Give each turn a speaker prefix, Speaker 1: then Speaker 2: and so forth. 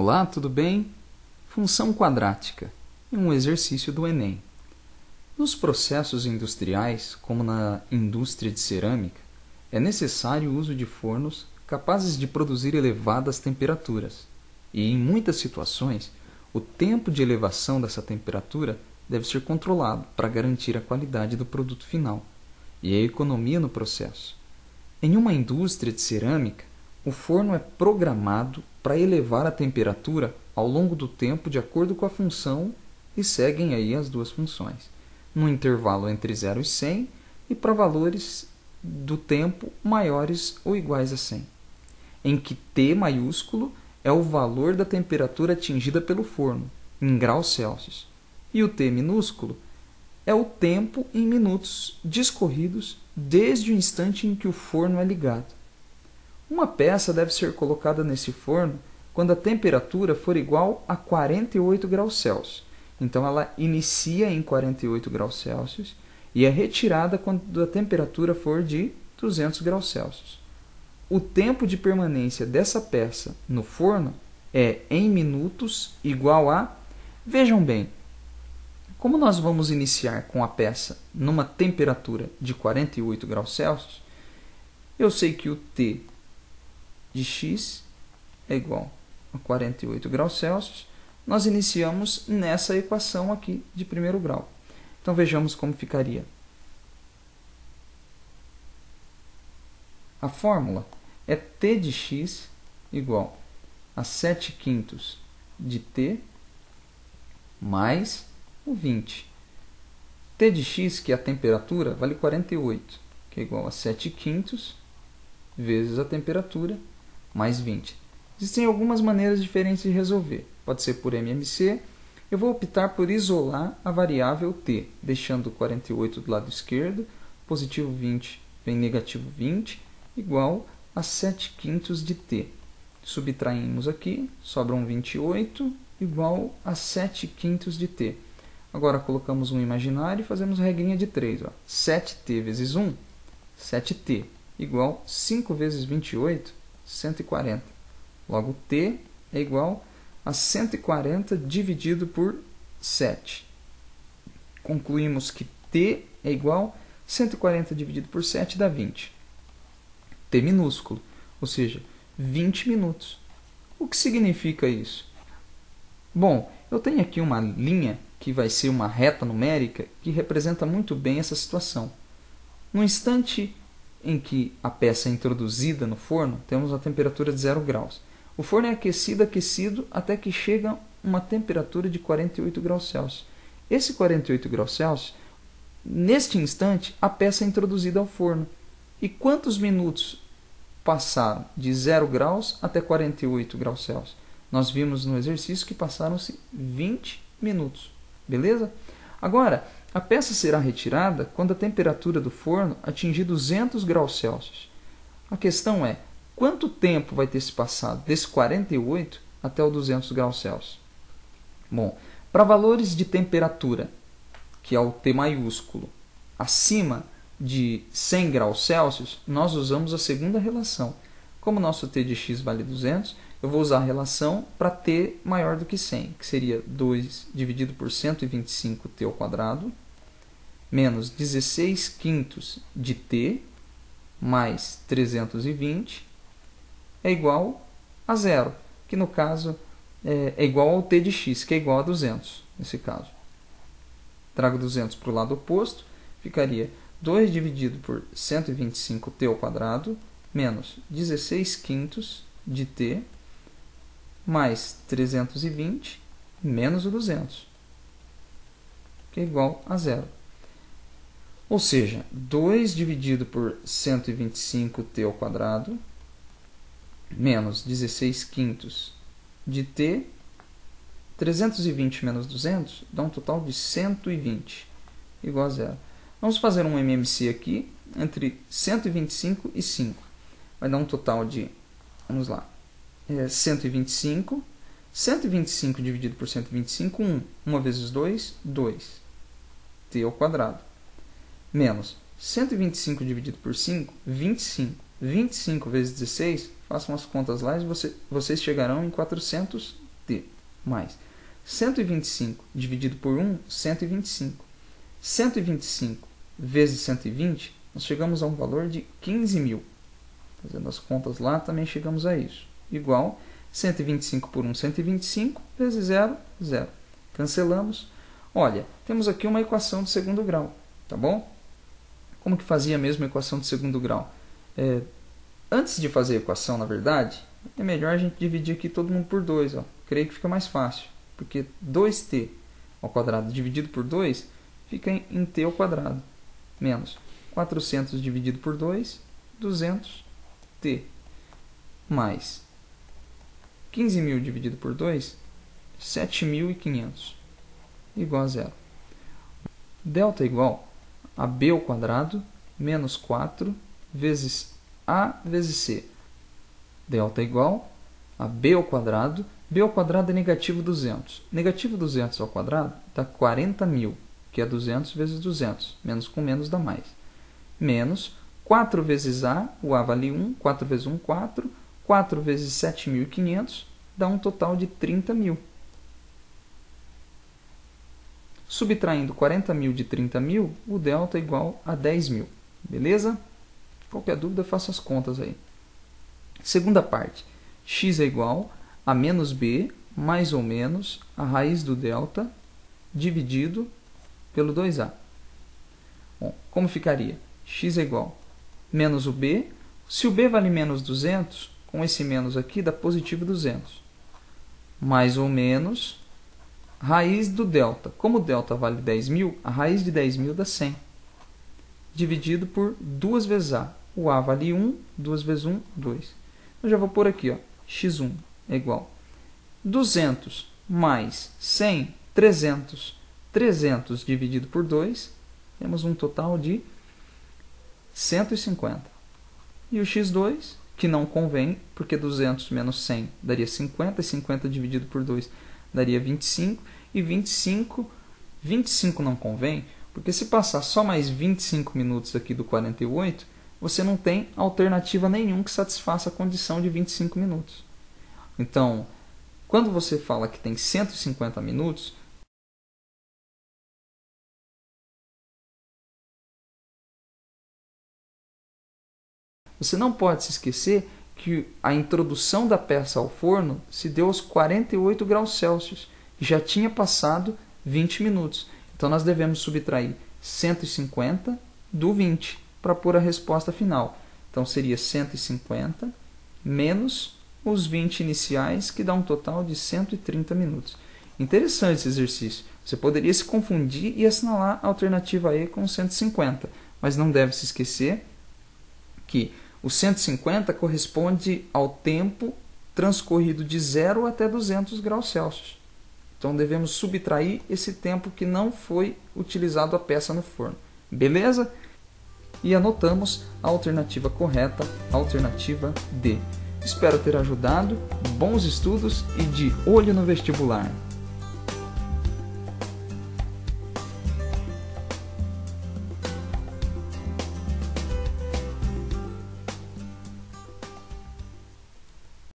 Speaker 1: Olá, tudo bem? Função quadrática é um exercício do Enem. Nos processos industriais, como na indústria de cerâmica, é necessário o uso de fornos capazes de produzir elevadas temperaturas. E, em muitas situações, o tempo de elevação dessa temperatura deve ser controlado para garantir a qualidade do produto final e a economia no processo. Em uma indústria de cerâmica, o forno é programado para elevar a temperatura ao longo do tempo de acordo com a função e seguem aí as duas funções, no intervalo entre 0 e 100 e para valores do tempo maiores ou iguais a 100, em que T maiúsculo é o valor da temperatura atingida pelo forno, em graus Celsius, e o T minúsculo é o tempo em minutos discorridos desde o instante em que o forno é ligado. Uma peça deve ser colocada nesse forno quando a temperatura for igual a 48 graus Celsius. Então, ela inicia em 48 graus Celsius e é retirada quando a temperatura for de 200 graus Celsius. O tempo de permanência dessa peça no forno é, em minutos, igual a... Vejam bem, como nós vamos iniciar com a peça numa temperatura de 48 graus Celsius, eu sei que o T de x é igual a 48 graus Celsius. Nós iniciamos nessa equação aqui de primeiro grau. Então, vejamos como ficaria. A fórmula é T de x igual a 7/5 de T mais o 20. T de x, que é a temperatura, vale 48, que é igual a 7/5 vezes a temperatura mais 20. Existem algumas maneiras diferentes de resolver. Pode ser por MMC. Eu vou optar por isolar a variável t, deixando 48 do lado esquerdo, positivo 20 vem negativo 20, igual a 7/5 de t. Subtraímos aqui, sobram 28, igual a 7/5 de t. Agora colocamos um imaginário e fazemos regrinha de 3. 7t vezes 1, 7t, igual 5 vezes 28, 140. Logo, t é igual a 140 dividido por 7. Concluímos que t é igual a 140 dividido por 7 dá 20. T minúsculo, ou seja, 20 minutos. O que significa isso? Bom, eu tenho aqui uma linha que vai ser uma reta numérica que representa muito bem essa situação. No instante em que a peça é introduzida no forno, temos a temperatura de 0 graus. O forno é aquecido até que chega a uma temperatura de 48 graus Celsius. Esse 48 graus Celsius, neste instante, a peça é introduzida ao forno. E quantos minutos passaram de 0 graus até 48 graus Celsius? Nós vimos no exercício que passaram-se 20 minutos. Beleza? Agora, a peça será retirada quando a temperatura do forno atingir 200 graus Celsius. A questão é, quanto tempo vai ter se passado desse 48 até o 200 graus Celsius? Bom, para valores de temperatura, que é o T maiúsculo, acima de 100 graus Celsius, nós usamos a segunda relação. Como nosso T de x vale 200, eu vou usar a relação para T maior do que 100, que seria 2 dividido por 125t ao quadrado, menos 16/5 de t, mais 320, é igual a zero, que no caso é igual ao t de x, que é igual a 200, nesse caso. Trago 200 para o lado oposto, ficaria 2 dividido por 125t ao quadrado, menos 16/5 de t, mais 320, menos o 200, que é igual a zero. Ou seja, 2 dividido por 125t ao quadrado, menos 16/5 de t, 320 menos 200, dá um total de 120, igual a zero. Vamos fazer um MMC aqui, entre 125 e 5. Vai dar um total de, vamos lá, 125. 125 dividido por 125, 1. 1 vezes 2, 2. T ao quadrado. Menos 125 dividido por 5, 25. 25 vezes 16, façam as contas lá e vocês chegarão em 400 mais 125 dividido por 1, 125. 125 vezes 120, nós chegamos a um valor de 15.000. Fazendo as contas lá, também chegamos a isso. Igual 125 por 1, 125, vezes 0, 0. Cancelamos. Olha, temos aqui uma equação de segundo grau, tá bom? Como que fazia mesmo a equação de segundo grau? Antes de fazer a equação, na verdade, é melhor a gente dividir aqui todo mundo por 2. Creio que fica mais fácil, porque 2t ao quadrado dividido por 2 fica em t ao quadrado, menos 400 dividido por 2, 200t, mais 15.000 dividido por 2, 7.500, igual a 0. Delta é igual a b ao quadrado menos 4 vezes a vezes c. Delta é igual a b ao quadrado. B ao quadrado é negativo 200. Negativo 200 ao quadrado dá 40.000, que é 200 vezes 200. Menos com menos dá mais. Menos 4 vezes a, o a vale 1, 4 vezes 1, 4. 4 vezes 7.500 dá um total de 30.000. Subtraindo 40.000 de 30.000, o delta é igual a 10.000. Beleza? Qualquer dúvida, faça as contas aí. Segunda parte. X é igual a menos b, mais ou menos, a raiz do delta, dividido pelo 2a. Bom, como ficaria? X é igual a menos o b. Se o b vale menos 200, com esse menos aqui dá positivo 200. Mais ou menos raiz do delta. Como o delta vale 10.000, a raiz de 10.000 dá 100. Dividido por 2 vezes a. O a vale 1, 2 vezes 1, 2. Eu já vou pôr aqui, x1 é igual a 200 mais 100, 300. 300 dividido por 2, temos um total de 150. E o x2, que não convém, porque 200 menos 100 daria 50, e 50 dividido por 2 daria 25, e 25 não convém, porque se passar só mais 25 minutos aqui do 48, você não tem alternativa nenhuma que satisfaça a condição de 25 minutos. Então, quando você fala que tem 150 minutos, você não pode se esquecer que a introdução da peça ao forno se deu aos 48 graus Celsius e já tinha passado 20 minutos. Então, nós devemos subtrair 150 do 20 para pôr a resposta final. Então, seria 150 menos os 20 iniciais, que dá um total de 130 minutos. Interessante esse exercício. Você poderia se confundir e assinalar a alternativa E com 150, mas não deve se esquecer que o 150 corresponde ao tempo transcorrido de 0 até 200 graus Celsius. Então, devemos subtrair esse tempo que não foi utilizado a peça no forno. Beleza? E anotamos a alternativa correta, a alternativa D. Espero ter ajudado, bons estudos e de olho no vestibular!